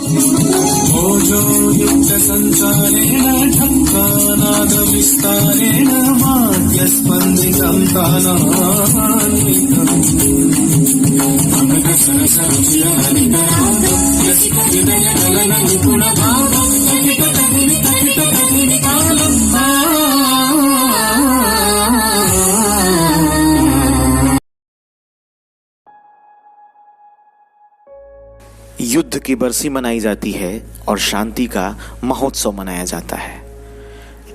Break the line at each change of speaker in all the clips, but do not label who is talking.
ओजो युक्तसञ्चारेण ढक्कानादविस्तारेण वाद्यस्पन्दितं तानान्वितम् अमृतसरसरुचिरहरितरागम् रसिकहृदयगगननिपुणभावम् कवितकवितालम्
युद्ध की बरसी मनाई जाती है और शांति का महोत्सव मनाया जाता है।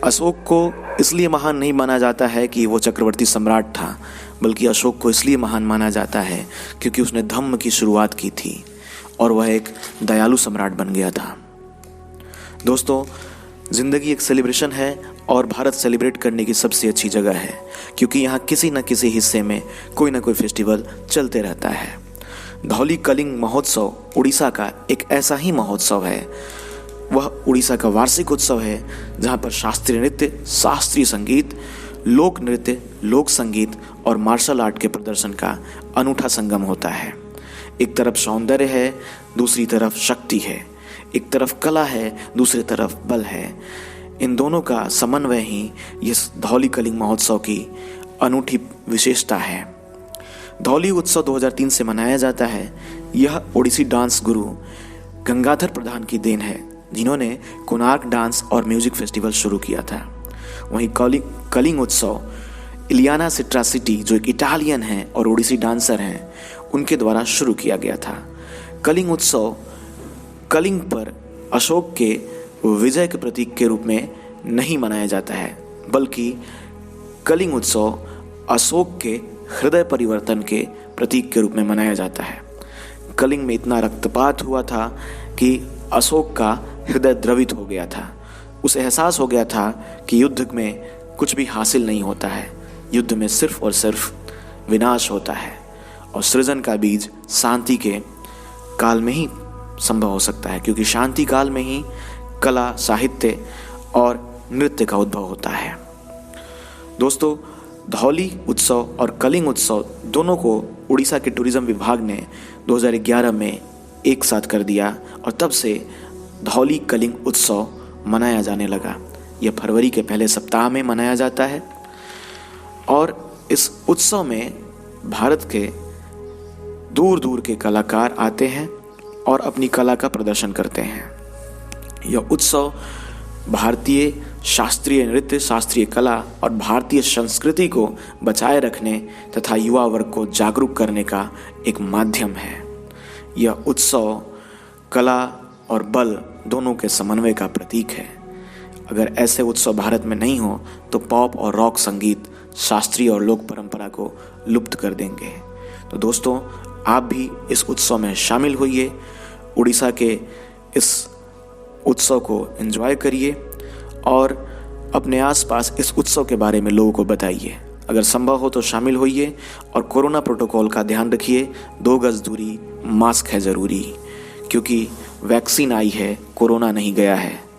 अशोक को इसलिए महान नहीं माना जाता है कि वो चक्रवर्ती सम्राट था, बल्कि अशोक को इसलिए महान माना जाता है क्योंकि उसने धम्म की शुरुआत की थी और वह एक दयालु सम्राट बन गया था। दोस्तों, जिंदगी एक सेलिब्रेशन है और भारत सेलिब्रेट करने की सबसे अच्छी जगह है, क्योंकि यहाँ किसी न किसी हिस्से में कोई ना कोई फेस्टिवल चलते रहता है। धौली कलिंग महोत्सव उड़ीसा का एक ऐसा ही महोत्सव है। वह उड़ीसा का वार्षिक उत्सव है जहाँ पर शास्त्रीय नृत्य, शास्त्रीय संगीत, लोक नृत्य, लोक संगीत और मार्शल आर्ट के प्रदर्शन का अनूठा संगम होता है। एक तरफ सौंदर्य है, दूसरी तरफ शक्ति है। एक तरफ कला है, दूसरी तरफ बल है। इन दोनों का समन्वय ही इस धौली कलिंग महोत्सव की अनूठी विशेषता है। धौली उत्सव 2003 से मनाया जाता है। यह ओडिसी डांस गुरु गंगाधर प्रधान की देन है, जिन्होंने कोणार्क डांस और म्यूजिक फेस्टिवल शुरू किया था। वहीं कलिंग उत्सव इलियाना सिट्रासिटी, जो एक इटालियन हैं और ओडिसी डांसर हैं, उनके द्वारा शुरू किया गया था। कलिंग उत्सव कलिंग पर अशोक के विजय के प्रतीक के रूप में नहीं मनाया जाता है, बल्कि कलिंग उत्सव अशोक के हृदय परिवर्तन के प्रतीक के रूप में मनाया जाता है। कलिंग में इतना रक्तपात हुआ था कि अशोक का हृदय द्रवित हो गया था। उसे एहसास हो गया था कि युद्ध में कुछ भी हासिल नहीं होता है, युद्ध में सिर्फ और सिर्फ विनाश होता है और सृजन का बीज शांति के काल में ही संभव हो सकता है, क्योंकि शांति काल में ही कला, साहित्य और नृत्य का उद्भव होता है। दोस्तों, धौली उत्सव और कलिंग उत्सव दोनों को उड़ीसा के टूरिज्म विभाग ने 2011 में एक साथ कर दिया और तब से धौली कलिंग उत्सव मनाया जाने लगा। यह फरवरी के पहले सप्ताह में मनाया जाता है और इस उत्सव में भारत के दूर दूर के कलाकार आते हैं और अपनी कला का प्रदर्शन करते हैं। यह उत्सव भारतीय शास्त्रीय नृत्य, शास्त्रीय कला और भारतीय संस्कृति को बचाए रखने तथा युवा वर्ग को जागरूक करने का एक माध्यम है। यह उत्सव कला और बल दोनों के समन्वय का प्रतीक है। अगर ऐसे उत्सव भारत में नहीं हो तो पॉप और रॉक संगीत शास्त्रीय और लोक परंपरा को लुप्त कर देंगे। तो दोस्तों, आप भी इस उत्सव में शामिल होइए, उड़ीसा के इस उत्सव को एंजॉय करिए और अपने आसपास इस उत्सव के बारे में लोगों को बताइए। अगर संभव हो तो शामिल होइए और कोरोना प्रोटोकॉल का ध्यान रखिए। 2 गज दूरी, मास्क है ज़रूरी, क्योंकि वैक्सीन आई है, कोरोना नहीं गया है।